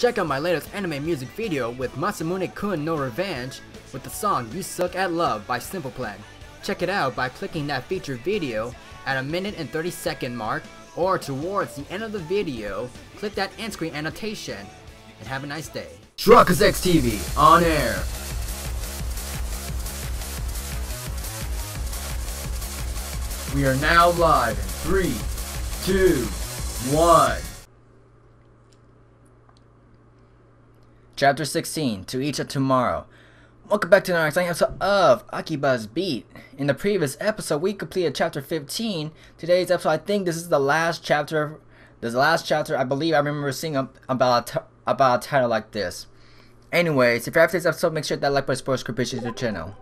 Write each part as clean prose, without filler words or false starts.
Check out my latest anime music video with Masamune-kun no Revenge with the song You Suck at Love by Simple Plan. Check it out by clicking that featured video at a minute and 30-second mark, or towards the end of the video, click that end screen annotation, and have a nice day. Truckers X TV on air. We are now live in 3, 2, 1. Chapter 16, To Each a Tomorrow. Welcome back to another exciting episode of Akiba's Beat. In the previous episode, we completed chapter 15. Today's episode, I think this is the last chapter. This is the last chapter. I believe I remember seeing about a title like this. Anyways, if you're after this episode, make sure that like button supports contributes to the channel.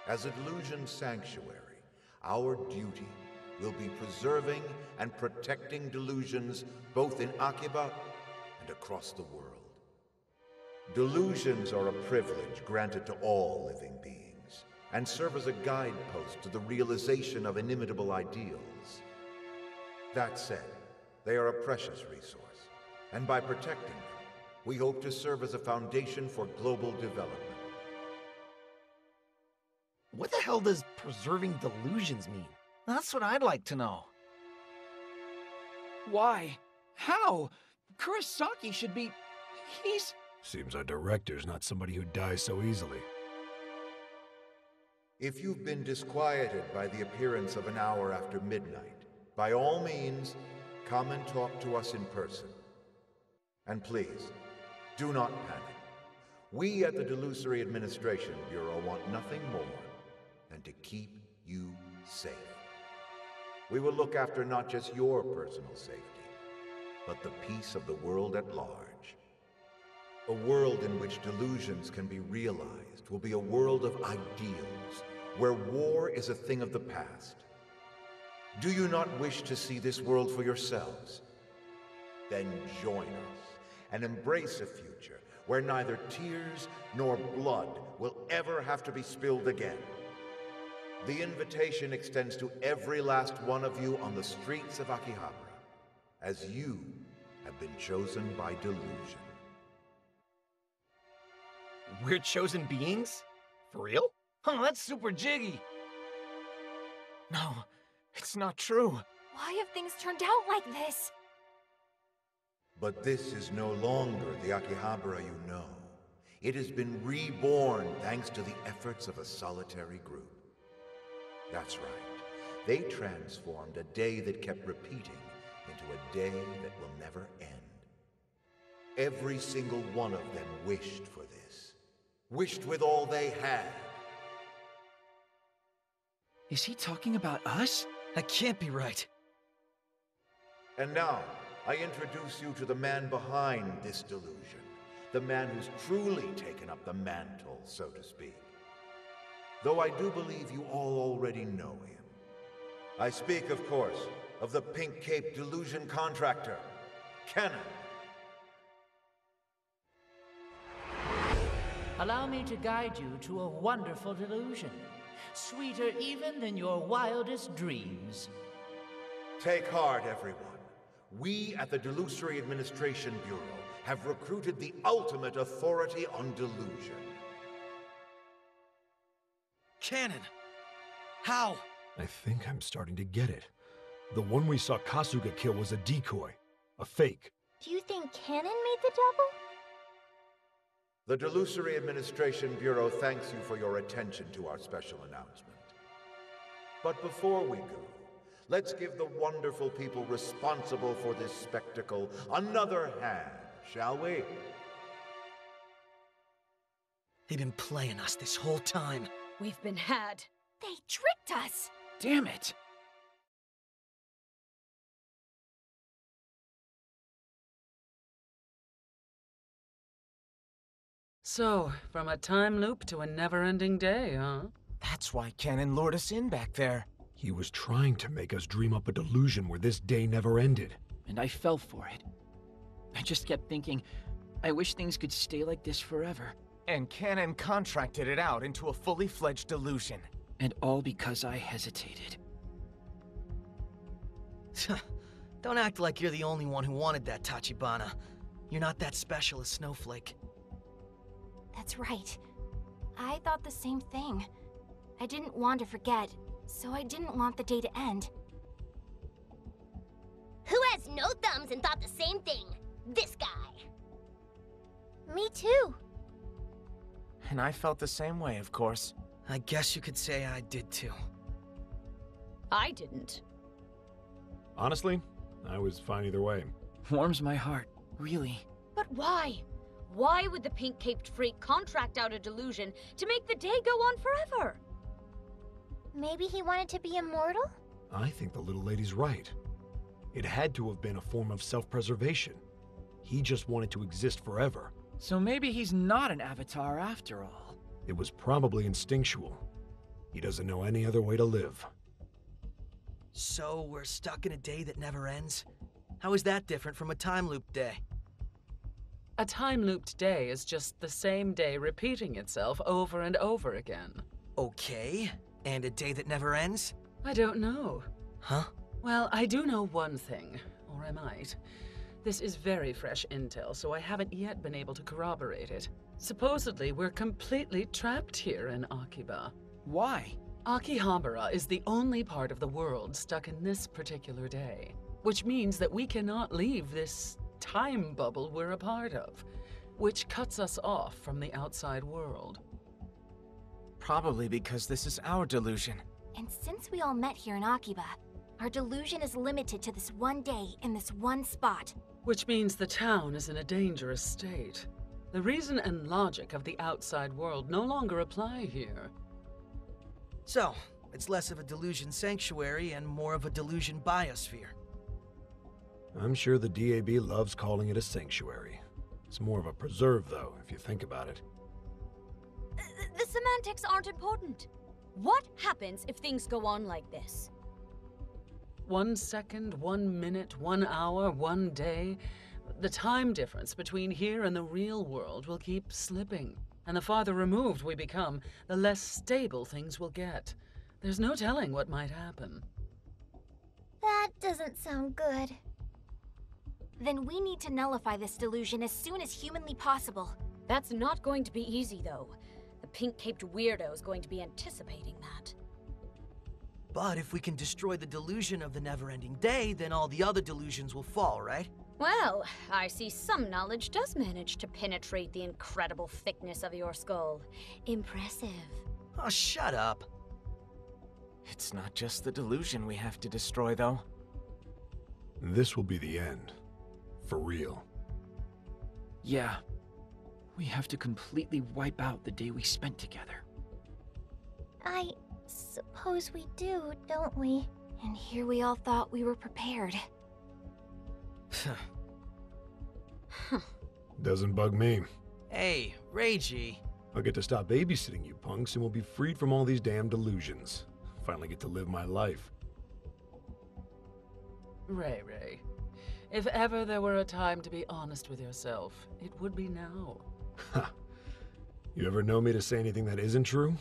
As a delusion sanctuary, our duty will be preserving and protecting delusions both in Akiba and across the world. Delusions are a privilege granted to all living beings and serve as a guidepost to the realization of inimitable ideals. That said, they are a precious resource, and by protecting them, we hope to serve as a foundation for global development. What the hell does preserving delusions mean? That's what I'd like to know. Why? How? Kurosaki should be... he's... Seems our director's not somebody who dies so easily. If you've been disquieted by the appearance of an hour after midnight, by all means, come and talk to us in person. And please, do not panic. We at the Delusory Administration Bureau want nothing more than to keep you safe. We will look after not just your personal safety, but the peace of the world at large. A world in which delusions can be realized will be a world of ideals, where war is a thing of the past. Do you not wish to see this world for yourselves? Then join us and embrace a future where neither tears nor blood will ever have to be spilled again. The invitation extends to every last one of you on the streets of Akiba, as you have been chosen by delusion. We're chosen beings? For real? Oh, that's super jiggy. No, it's not true. Why have things turned out like this? But this is no longer the Akihabara you know. It has been reborn thanks to the efforts of a solitary group. That's right. They transformed a day that kept repeating into a day that will never end. Every single one of them wished for this. Wished with all they had. Is he talking about us? That can't be right. And now, I introduce you to the man behind this delusion. The man who's truly taken up the mantle, so to speak. Though I do believe you all already know him. I speak, of course, of the Pink Cape delusion contractor, Cannon. Allow me to guide you to a wonderful delusion, sweeter even than your wildest dreams. Take heart, everyone. We at the Delusory Administration Bureau have recruited the ultimate authority on delusion. Cannon! How? I think I'm starting to get it. The one we saw Kasuga kill was a decoy. A fake. Do you think Cannon made the double? The Delusory Administration Bureau thanks you for your attention to our special announcement. But before we go, let's give the wonderful people responsible for this spectacle another hand, shall we? They've been playing us this whole time. We've been had. They tricked us. Damn it. So, from a time loop to a never-ending day, huh? That's why Cannon lured us in back there. He was trying to make us dream up a delusion where this day never ended. And I fell for it. I just kept thinking, I wish things could stay like this forever. And Cannon contracted it out into a fully fledged delusion. And all because I hesitated. Don't act like you're the only one who wanted that, Tachibana. You're not that special a snowflake. That's right. I thought the same thing. I didn't want to forget, so I didn't want the day to end. Who has no thumbs and thought the same thing? This guy. Me too. And I felt the same way, of course. I guess you could say I did too. I didn't. Honestly, I was fine either way. Warms my heart, really. But why? Why would the pink-caped freak contract out a delusion to make the day go on forever? Maybe he wanted to be immortal? I think the little lady's right. It had to have been a form of self-preservation. He just wanted to exist forever. So maybe he's not an avatar after all. It was probably instinctual. He doesn't know any other way to live. So we're stuck in a day that never ends? How is that different from a time loop day? A time-looped day is just the same day repeating itself over and over again. Okay, and a day that never ends? I don't know. Huh? Well, I do know one thing, or I might. This is very fresh intel, so I haven't yet been able to corroborate it. Supposedly, we're completely trapped here in Akiba. Why? Akihabara is the only part of the world stuck in this particular day, which means that we cannot leave this time bubble we're a part of, which cuts us off from the outside world. Probably because this is our delusion. And since we all met here in Akiba, our delusion is limited to this one day in this one spot. Which means the town is in a dangerous state. The reason and logic of the outside world no longer apply here. So, it's less of a delusion sanctuary and more of a delusion biosphere. I'm sure the DAB loves calling it a sanctuary. It's more of a preserve, though, if you think about it. The semantics aren't important. What happens if things go on like this? 1 second, 1 minute, 1 hour, 1 day. The time difference between here and the real world will keep slipping. And the farther removed we become, the less stable things will get. There's no telling what might happen. That doesn't sound good. Then we need to nullify this delusion as soon as humanly possible. That's not going to be easy, though. The pink-caped weirdo is going to be anticipating that. But if we can destroy the delusion of the never-ending day, then all the other delusions will fall, right? Well, I see some knowledge does manage to penetrate the incredible thickness of your skull. Impressive. Oh, shut up. It's not just the delusion we have to destroy, though. This will be the end. For real. Yeah. We have to completely wipe out the day we spent together. I suppose we do, don't we? And here we all thought we were prepared. Doesn't bug me. Hey, Reiji. I'll get to stop babysitting you punks and we'll be freed from all these damn delusions. Finally get to live my life. Ray. If ever there were a time to be honest with yourself, it would be now. Ha. You ever know me to say anything that isn't true?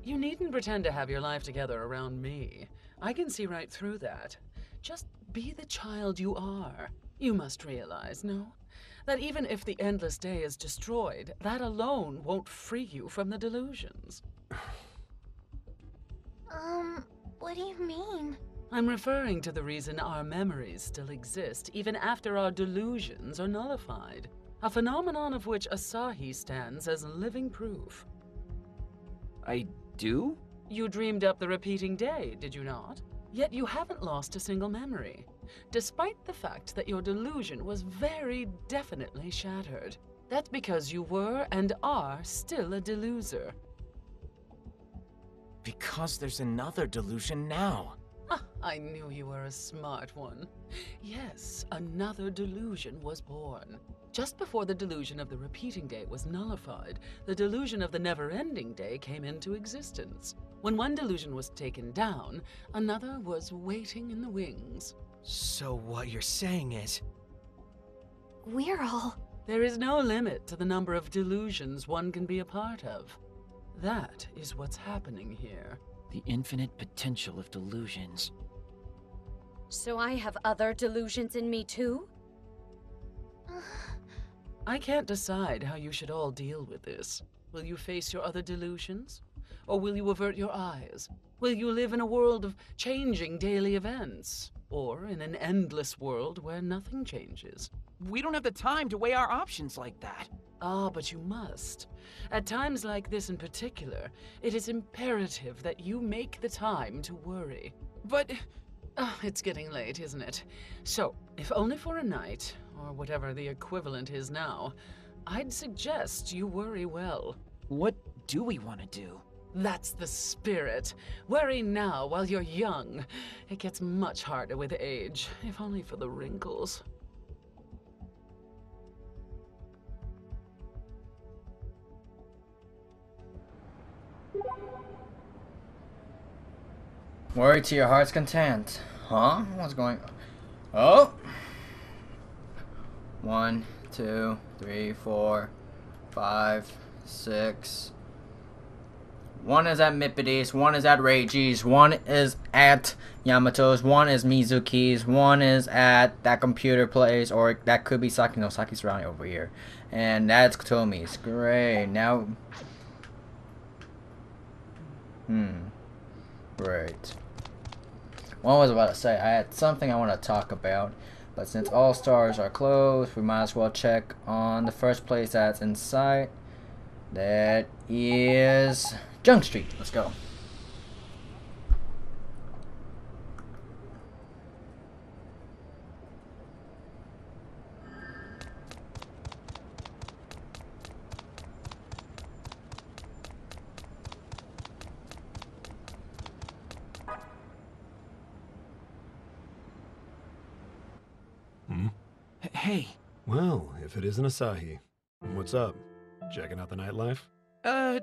You needn't pretend to have your life together around me. I can see right through that. Just be the child you are. You must realize, no? That even if the endless day is destroyed, that alone won't free you from the delusions. What do you mean? I'm referring to the reason our memories still exist, even after our delusions are nullified. A phenomenon of which Asahi stands as living proof. I do? You dreamed up the repeating day, did you not? Yet you haven't lost a single memory, despite the fact that your delusion was very definitely shattered. That's because you were and are still a deluser. Because there's another delusion now. I knew you were a smart one. Yes, another delusion was born. Just before the delusion of the repeating day was nullified, the delusion of the never-ending day came into existence. When one delusion was taken down, another was waiting in the wings. So what you're saying is... We're all... There is no limit to the number of delusions one can be a part of. That is what's happening here. The infinite potential of delusions. So I have other delusions in me too? I can't decide how you should all deal with this. Will you face your other delusions? Or will you avert your eyes? Will you live in a world of changing daily events? Or in an endless world where nothing changes? We don't have the time to weigh our options like that. Ah, but you must. At times like this in particular, it is imperative that you make the time to worry. But... It's getting late, isn't it? So, if only for a night, or whatever the equivalent is now, I'd suggest you worry well. What do we want to do? That's the spirit. Worry now while you're young. It gets much harder with age, if only for the wrinkles. Worry to your heart's content. Huh? What's going on? Oh! 1, 2, 3, 4, 5, 6. One is at Mippides, one is at Reiji's, one is at Yamato's, one is Mizuki's, one is at that computer place, or that could be Saki. No, Saki's around over here. And that's Kotomi's. Great. Now... Right. What was I about to say? I had something I want to talk about, but since all stars are closed, we might as well check on the first place that's in sight. That is Junk Street. Let's go. Hey. Well, if it isn't Asahi. What's up? Checking out the nightlife?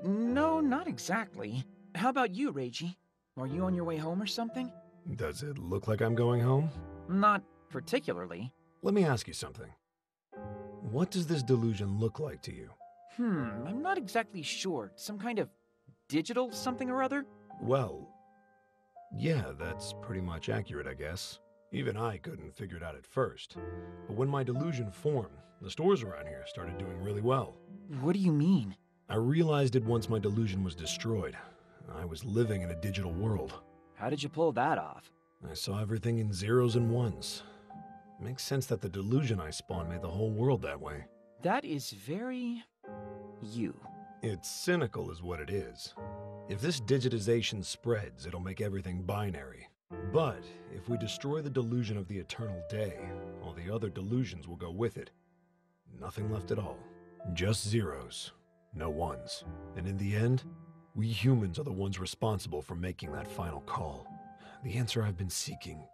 No, not exactly. How about you, Reiji? Are you on your way home or something? Does it look like I'm going home? Not particularly. Let me ask you something. What does this delusion look like to you? I'm not exactly sure. Some kind of digital something or other? Well, yeah, that's pretty much accurate, I guess. Even I couldn't figure it out at first. But when my delusion formed, the stores around here started doing really well. What do you mean? I realized it once my delusion was destroyed. I was living in a digital world. How did you pull that off? I saw everything in zeros and ones. It makes sense that the delusion I spawned made the whole world that way. That is very... you. It's cynical is what it is. If this digitization spreads, it'll make everything binary. But if we destroy the delusion of the eternal day, all the other delusions will go with it. Nothing left at all. Just zeros. No ones. And in the end, we humans are the ones responsible for making that final call. The answer I've been seeking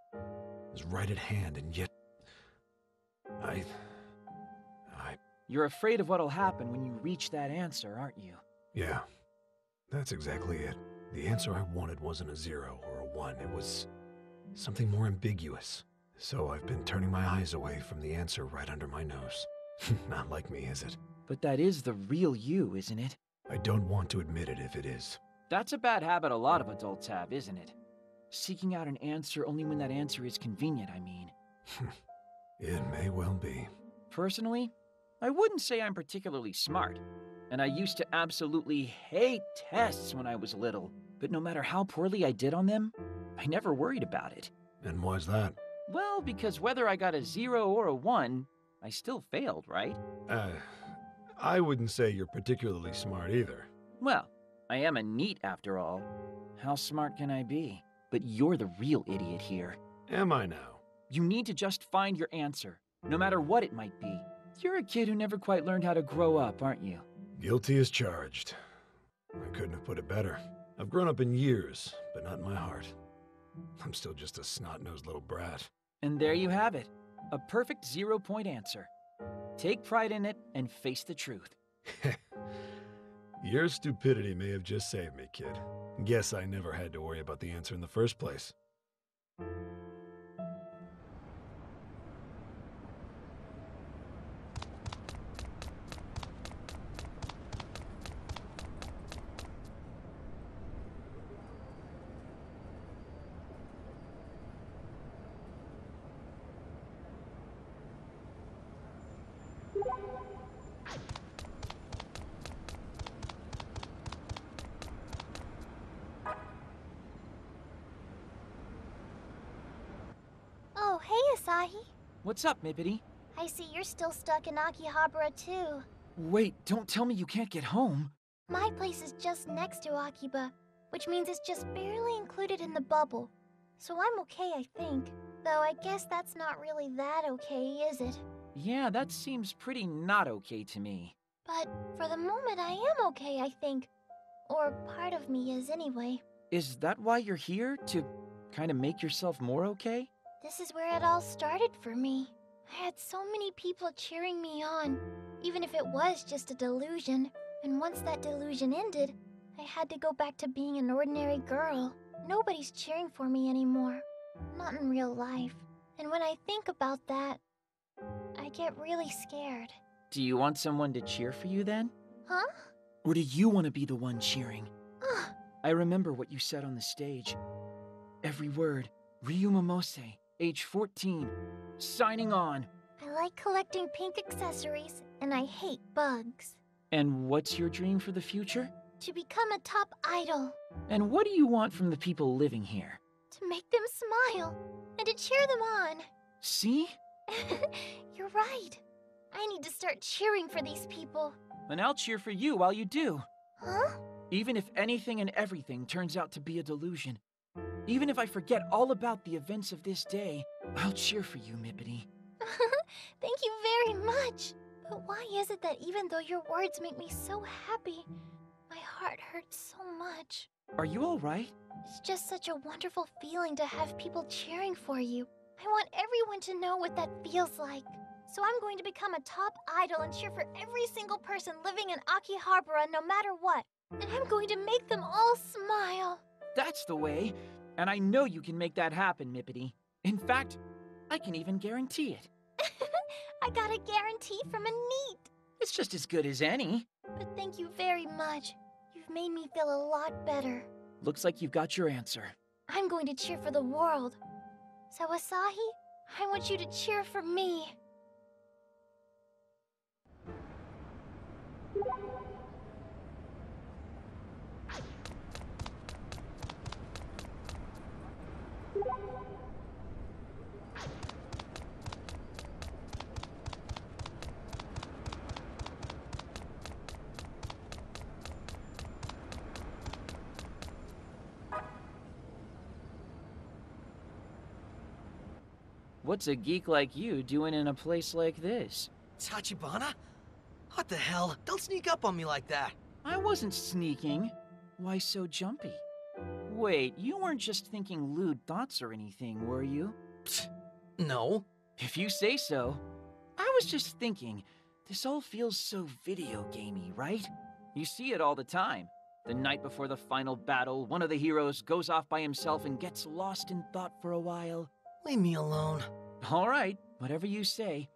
is right at hand, and yet... You're afraid of what'll happen when you reach that answer, aren't you? Yeah, that's exactly it. The answer I wanted wasn't a 0 or a 1, it was something more ambiguous. So I've been turning my eyes away from the answer right under my nose. Not like me, is it? But that is the real you, isn't it? I don't want to admit it if it is. That's a bad habit a lot of adults have, isn't it? Seeking out an answer only when that answer is convenient, I mean. It may well be. Personally, I wouldn't say I'm particularly smart. And I used to absolutely hate tests when I was little. But no matter how poorly I did on them, I never worried about it. And why's that? Well, because whether I got a 0 or a 1, I still failed, right? I wouldn't say you're particularly smart either. Well, I am a NEET after all. How smart can I be? But you're the real idiot here. Am I now? You need to just find your answer, no matter what it might be. You're a kid who never quite learned how to grow up, aren't you? Guilty as charged. I couldn't have put it better. I've grown up in years, but not in my heart. I'm still just a snot-nosed little brat. And there you have it. A perfect 0-point answer. Take pride in it and face the truth. Your stupidity may have just saved me, kid. Guess I never had to worry about the answer in the first place. Asahi? What's up, Mippity? I see you're still stuck in Akihabara too. Wait, don't tell me you can't get home. My place is just next to Akiba, which means it's just barely included in the bubble. So I'm okay, I think. Though I guess that's not really that okay, is it? Yeah, that seems pretty not okay to me. But for the moment I am okay, I think. Or part of me is anyway. Is that why you're here? To kind of make yourself more okay? This is where it all started for me. I had so many people cheering me on, even if it was just a delusion. And once that delusion ended, I had to go back to being an ordinary girl. Nobody's cheering for me anymore. Not in real life. And when I think about that, I get really scared. Do you want someone to cheer for you then? Huh? Or do you want to be the one cheering? Ugh. I remember what you said on the stage. Every word. Ryu Momose, age 14. Signing on. I like collecting pink accessories, and I hate bugs. And what's your dream for the future? To become a top idol. And what do you want from the people living here? To make them smile, and to cheer them on. See? You're right. I need to start cheering for these people. And I'll cheer for you while you do. Huh? Even if anything and everything turns out to be a delusion. Even if I forget all about the events of this day, I'll cheer for you, Mippity. Thank you very much. But why is it that even though your words make me so happy, my heart hurts so much? Are you alright? It's just such a wonderful feeling to have people cheering for you. I want everyone to know what that feels like. So I'm going to become a top idol and cheer for every single person living in Akihabara no matter what. And I'm going to make them all smile. That's the way. And I know you can make that happen, Mippity. In fact, I can even guarantee it. I got a guarantee from a NEET. It's just as good as any. But thank you very much. You've made me feel a lot better. Looks like you've got your answer. I'm going to cheer for the world. So Asahi, I want you to cheer for me. What's a geek like you doing in a place like this? Tachibana? What the hell? Don't sneak up on me like that. I wasn't sneaking. Why so jumpy? Wait, you weren't just thinking lewd thoughts or anything, were you? Psst, no. If you say so. I was just thinking, this all feels so video gamey, right? You see it all the time. The night before the final battle, one of the heroes goes off by himself and gets lost in thought for a while. Leave me alone. All right, whatever you say.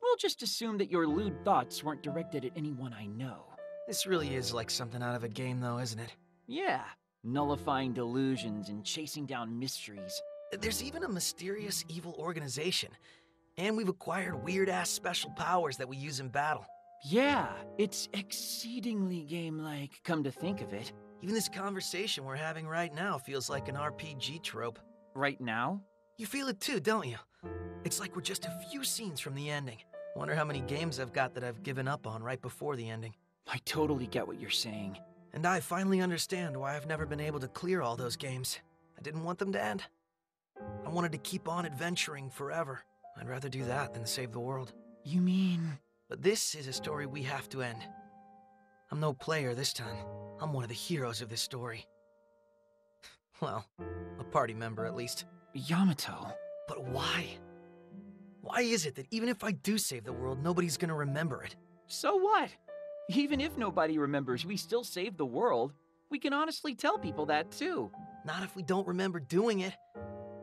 We'll just assume that your lewd thoughts weren't directed at anyone I know. This really is like something out of a game, though, isn't it? Yeah, nullifying delusions and chasing down mysteries. There's even a mysterious evil organization. And we've acquired weird-ass special powers that we use in battle. Yeah, it's exceedingly game-like, come to think of it. Even this conversation we're having right now feels like an RPG trope. Right now? You feel it too, don't you? It's like we're just a few scenes from the ending. Wonder how many games I've got that I've given up on right before the ending. I totally get what you're saying. And I finally understand why I've never been able to clear all those games. I didn't want them to end. I wanted to keep on adventuring forever. I'd rather do that than save the world. You mean... But this is a story we have to end. I'm no player this time. I'm one of the heroes of this story. Well, a party member at least. Yamato. But why? Why is it that even if I do save the world, nobody's gonna remember it? So what? Even if nobody remembers we still saved the world, we can honestly tell people that too. Not if we don't remember doing it.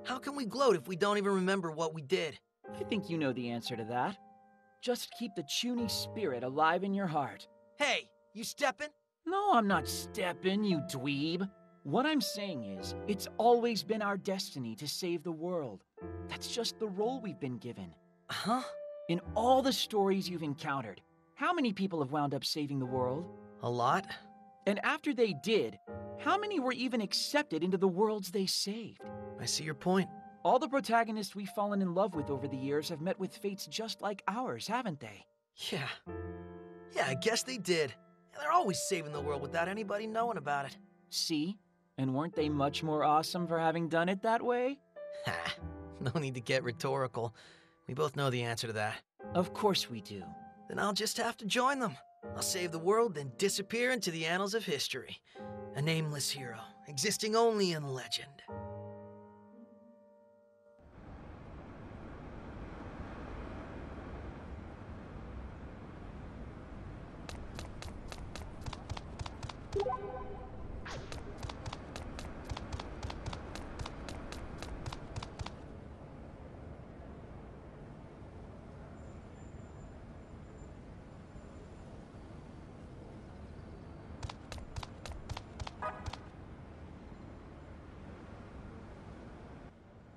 How can we gloat if we don't even remember what we did? I think you know the answer to that. Just keep the Chuny spirit alive in your heart. Hey, you steppin'? No, I'm not steppin', you dweeb. What I'm saying is, it's always been our destiny to save the world. That's just the role we've been given. Huh? In all the stories you've encountered, how many people have wound up saving the world? A lot. And after they did, how many were even accepted into the worlds they saved? I see your point. All the protagonists we've fallen in love with over the years have met with fates just like ours, haven't they? Yeah. Yeah, I guess they did. And they're always saving the world without anybody knowing about it. See? And weren't they much more awesome for having done it that way? Ha. No need to get rhetorical. We both know the answer to that. Of course we do. Then I'll just have to join them. I'll save the world, then disappear into the annals of history. A nameless hero, existing only in legend.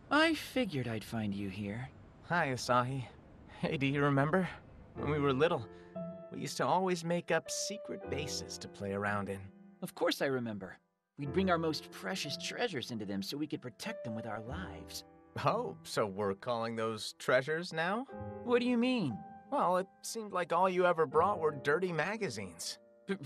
I figured I'd find you here. Hi, Asahi. Hey, do you remember? When we were little, we used to always make up secret bases to play around in. Of course I remember. We'd bring our most precious treasures into them so we could protect them with our lives. Oh, so we're calling those treasures now? What do you mean? Well, it seemed like all you ever brought were dirty magazines.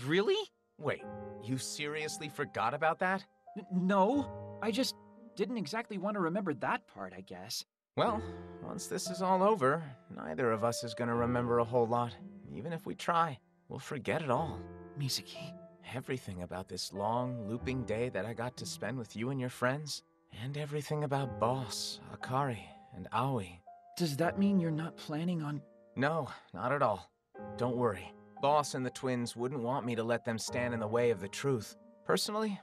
Really? Wait, you seriously forgot about that? No, I just didn't exactly want to remember that part, I guess. Well, once this is all over, neither of us is gonna remember a whole lot. Even if we try, we'll forget it all. Mizuki. Everything about this long, looping day that I got to spend with you and your friends, and everything about Boss, Akari, and Aoi. Does that mean you're not planning on... No, not at all. Don't worry. Boss and the twins wouldn't want me to let them stand in the way of the truth. Personally,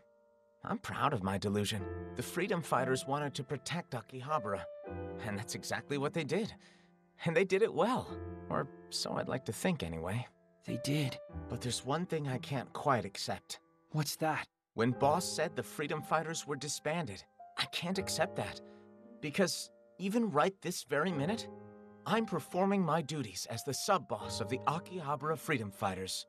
I'm proud of my delusion. The freedom fighters wanted to protect Akihabara, and that's exactly what they did. And they did it well. Or so I'd like to think anyway. They did. But there's one thing I can't quite accept. What's that? When Boss said the freedom fighters were disbanded, I can't accept that. Because even right this very minute, I'm performing my duties as the sub-boss of the Akihabara freedom fighters.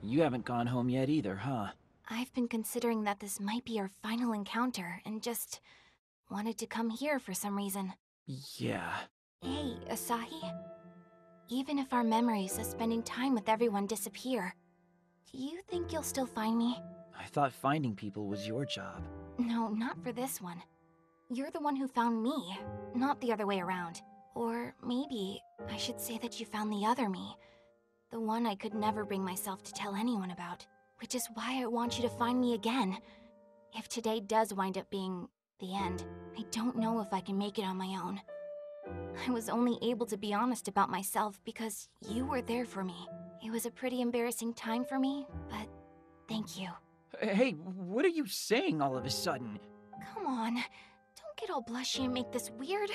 You haven't gone home yet either, huh? I've been considering that this might be our final encounter and just wanted to come here for some reason. Yeah. Hey, Asahi. Even if our memories of spending time with everyone disappear, do you think you'll still find me? I thought finding people was your job. No, not for this one. You're the one who found me, not the other way around. Or maybe I should say that you found the other me. The one I could never bring myself to tell anyone about. Which is why I want you to find me again. If today does wind up being the end, I don't know if I can make it on my own. I was only able to be honest about myself because you were there for me. It was a pretty embarrassing time for me, but thank you. Hey, what are you saying all of a sudden? Come on, don't get all blushy and make this weird.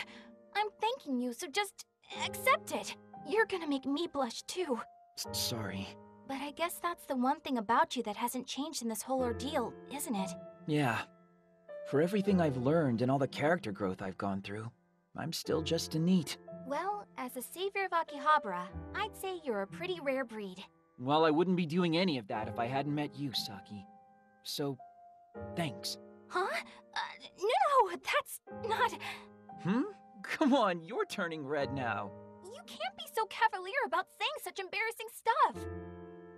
I'm thanking you, so just accept it. You're gonna make me blush too. Sorry. But I guess that's the one thing about you that hasn't changed in this whole ordeal, isn't it? Yeah. For everything I've learned and all the character growth I've gone through, I'm still just a NEET. Well, as a savior of Akihabara, I'd say you're a pretty rare breed. Well, I wouldn't be doing any of that if I hadn't met you, Saki. So, thanks. Huh? No, that's not... Come on, you're turning red now. You can't be so cavalier about saying such embarrassing stuff.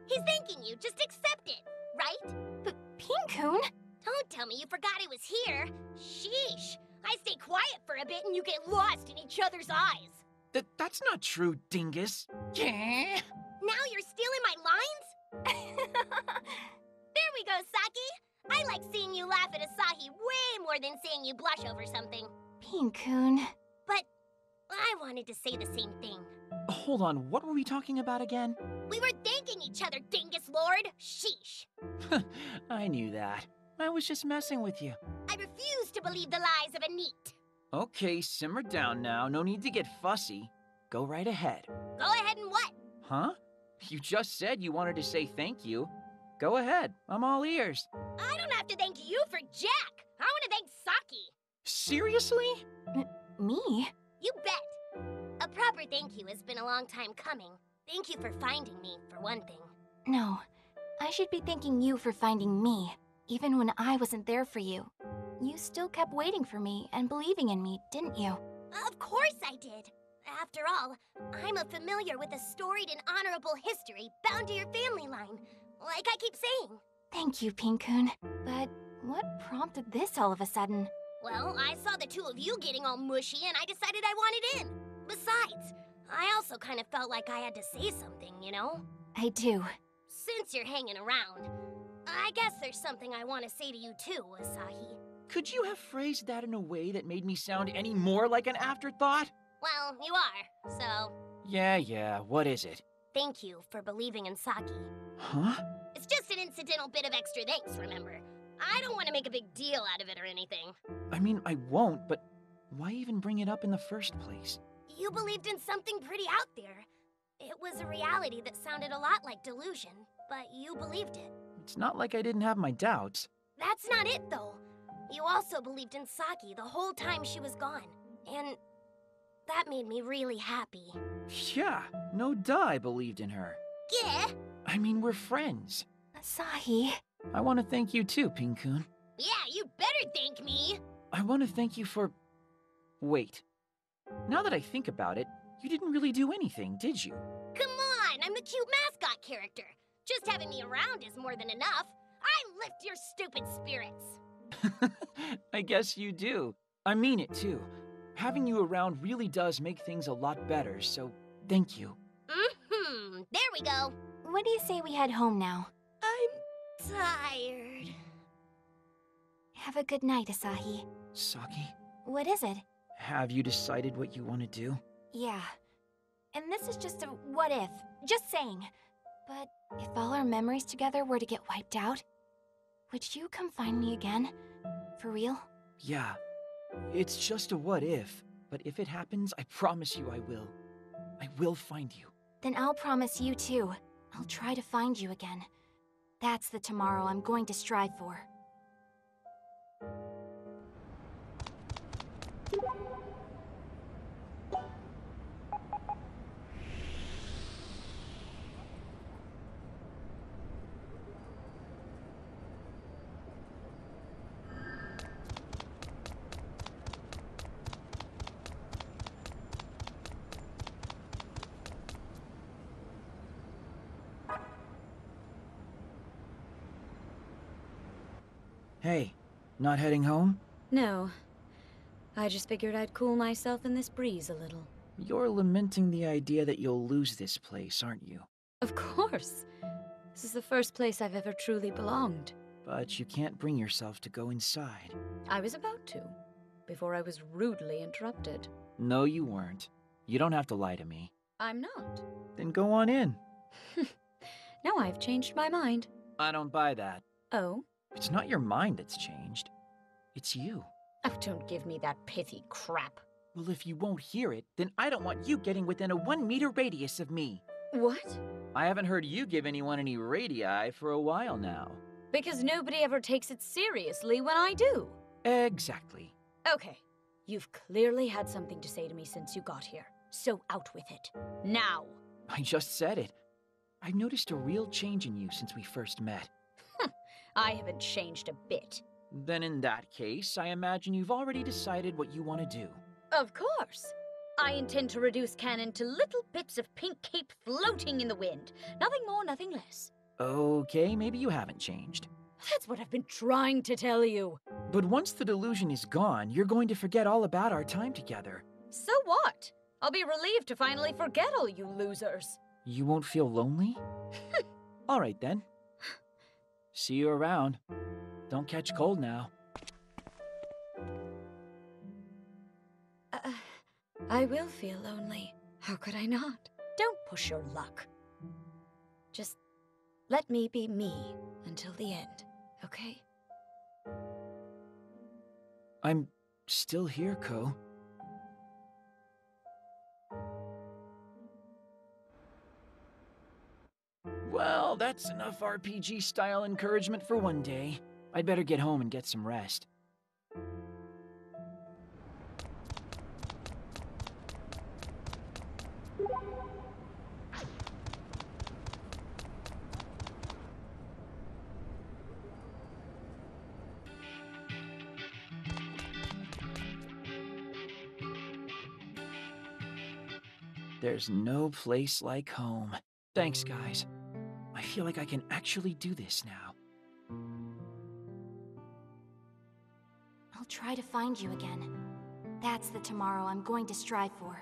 He's thanking you, just accept it, right? Pink-kun? Don't tell me you forgot I was here. Sheesh. I stay quiet for a bit and you get lost in each other's eyes. That's not true, dingus. Yeah. Now you're stealing my lines? There we go, Saki. I like seeing you laugh at Asahi way more than seeing you blush over something. Pink-kun. But I wanted to say the same thing. Hold on, what were we talking about again? We were thanking each other, dingus lord. Sheesh. I knew that. I was just messing with you. I refuse to believe the lies of a NEET. Okay, simmer down now. No need to get fussy. Go right ahead. Go ahead and what? Huh? You just said you wanted to say thank you. Go ahead. I'm all ears. I don't have to thank you for Jack. I want to thank Saki. Seriously? Me? You bet. A proper thank you has been a long time coming. Thank you for finding me, for one thing. No. I should be thanking you for finding me, even when I wasn't there for you. You still kept waiting for me and believing in me, didn't you? Of course I did. After all, I'm a familiar with a storied and honorable history bound to your family line, like I keep saying. Thank you, Pink-kun. But what prompted this all of a sudden? Well, I saw the two of you getting all mushy and I decided I wanted in. Besides, I also kind of felt like I had to say something, you know? I do. Since you're hanging around, I guess there's something I want to say to you too, Asahi. Could you have phrased that in a way that made me sound any more like an afterthought? Well, you are, so... Yeah, what is it? Thank you for believing in Saki. Huh? It's just an incidental bit of extra thanks, remember? I don't want to make a big deal out of it or anything. I mean, I won't, but why even bring it up in the first place? You believed in something pretty out there. It was a reality that sounded a lot like delusion, but you believed it. It's not like I didn't have my doubts. That's not it, though. You also believed in Saki the whole time she was gone, and that made me really happy. Yeah, no duh I believed in her. Yeah? I mean, we're friends. Asahi. I want to thank you too, Pink-kun. Yeah, you better thank me! I want to thank you for... Wait. Now that I think about it, you didn't really do anything, did you? Come on, I'm the cute mascot character. Just having me around is more than enough. I lift your stupid spirits. I guess you do. I mean it too. Having you around really does make things a lot better, so thank you. There we go. What do you say we head home now? I'm tired. Have a good night, Asahi. Saki, What is it? have you decided what you want to do? Yeah. And this is just a what if. Just saying. But if all our memories together were to get wiped out, would you come find me again? For real? Yeah. It's just a what if, but if it happens, I promise you I will. I will find you. Then I'll promise you too. I'll try to find you again. That's the tomorrow I'm going to strive for. Hey, not heading home? No. I just figured I'd cool myself in this breeze a little. You're lamenting the idea that you'll lose this place, aren't you? Of course. This is the first place I've ever truly belonged. But you can't bring yourself to go inside. I was about to, before I was rudely interrupted. No, you weren't. You don't have to lie to me. I'm not. Then go on in. Now I've changed my mind. I don't buy that. Oh? It's not your mind that's changed. It's you. Oh, don't give me that pithy crap. Well, if you won't hear it, then I don't want you getting within a 1-meter radius of me. What? I haven't heard you give anyone any radii for a while now. Because nobody ever takes it seriously when I do. Exactly. Okay. You've clearly had something to say to me since you got here. So out with it. Now! I just said it. I've noticed a real change in you since we first met. I haven't changed a bit. Then in that case, I imagine you've already decided what you want to do. Of course. I intend to reduce Canon to little bits of pink cape floating in the wind. Nothing more, nothing less. Okay, maybe you haven't changed. That's what I've been trying to tell you. But once the delusion is gone, you're going to forget all about our time together. So what? I'll be relieved to finally forget all you losers. You won't feel lonely? All right then. See you around. Don't catch cold now. I will feel lonely. How could I not? Don't push your luck. Just let me be me until the end, okay? I'm still here, Ko. Well, that's enough RPG-style encouragement for one day. I'd better get home and get some rest. There's no place like home. Thanks, guys. I feel like I can actually do this now. I'll try to find you again. That's the tomorrow I'm going to strive for.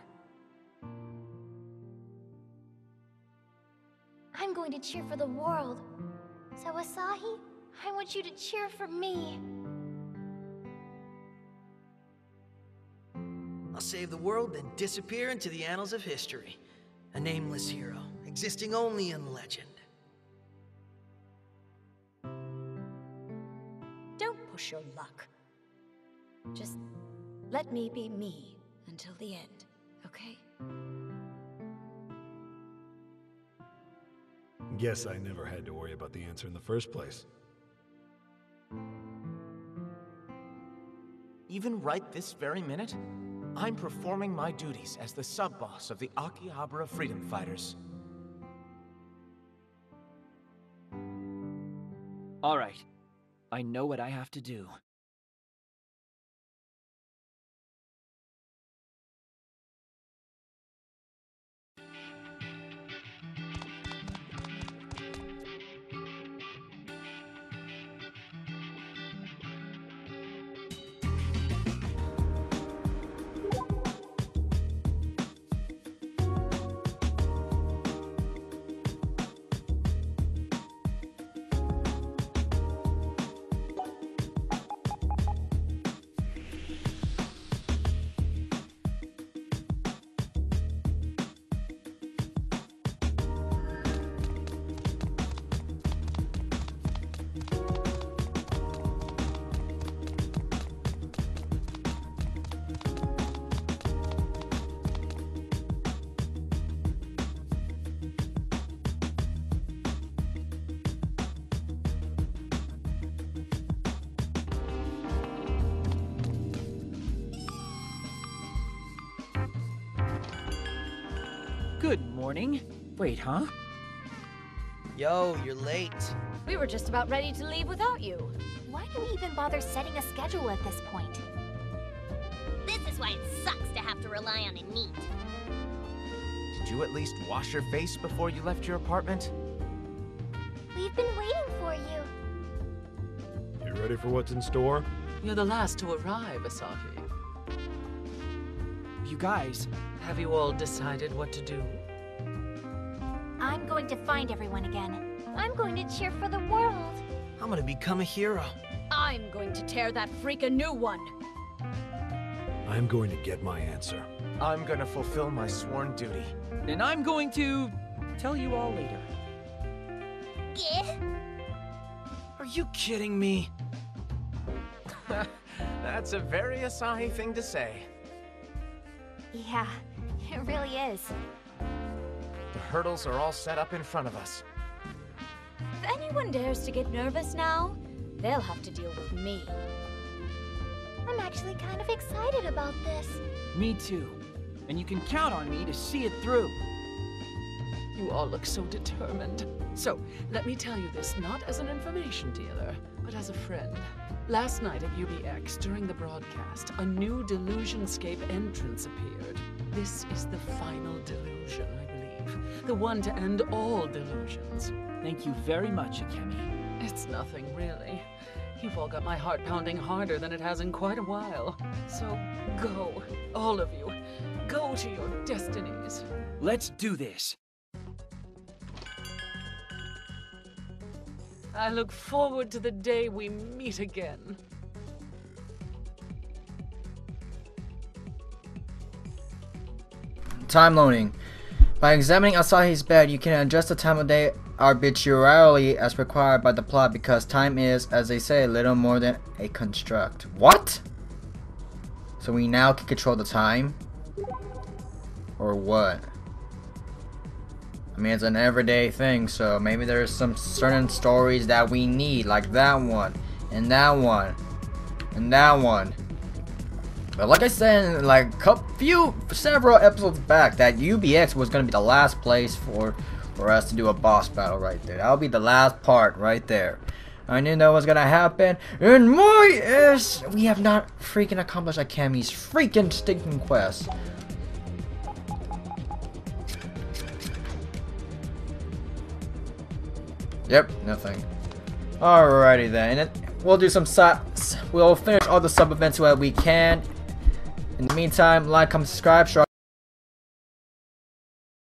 I'm going to cheer for the world. So Asahi, I want you to cheer for me. I'll save the world, then disappear into the annals of history. A nameless hero, existing only in legend. Don't push your luck. Just let me be me until the end, okay? Guess I never had to worry about the answer in the first place. Even right this very minute, I'm performing my duties as the sub-boss of the Akiba Freedom Fighters. All right. I know what I have to do. Good morning. Wait, huh? Yo, you're late. We were just about ready to leave without you. Why do we even bother setting a schedule at this point? This is why it sucks to have to rely on a NEET. Did you at least wash your face before you left your apartment? We've been waiting for you. You ready for what's in store? You're the last to arrive, Asahi. You guys... Have you all decided what to do? I'm going to find everyone again. I'm going to cheer for the world. I'm gonna become a hero. I'm going to tear that freak a new one. I'm going to get my answer. I'm gonna fulfill my sworn duty. And I'm going to tell you all later. Yeah? Are you kidding me? That's a very Asahi thing to say. Yeah, it really is. The hurdles are all set up in front of us. If anyone dares to get nervous now, they'll have to deal with me. I'm actually kind of excited about this. Me too. And you can count on me to see it through. You all look so determined. So, let me tell you this not as an information dealer, but as a friend. Last night at UBX, during the broadcast, a new Delusionscape entrance appeared. This is the final delusion, I believe. The one to end all delusions. Thank you very much, Akemi. It's nothing, really. You've all got my heart pounding harder than it has in quite a while. So, go. All of you. Go to your destinies. Let's do this. I look forward to the day we meet again. Time loading. By examining Asahi's bed, you can adjust the time of day arbitrarily as required by the plot because time is, as they say, little more than a construct. What? So we now can control the time? Or what? mean, it's an everyday thing, so maybe there's some certain stories that we need, like that one, and that one, and that one. But like I said, like several episodes back, that UBX was gonna be the last place for us to do a boss battle right there. That'll be the last part right there. I knew that was gonna happen, and we have not freaking accomplished Akami's freaking stinking quest. Yep, nothing. Alrighty then, we'll do some we'll finish all the sub events that we can. In the meantime, like, comment, subscribe.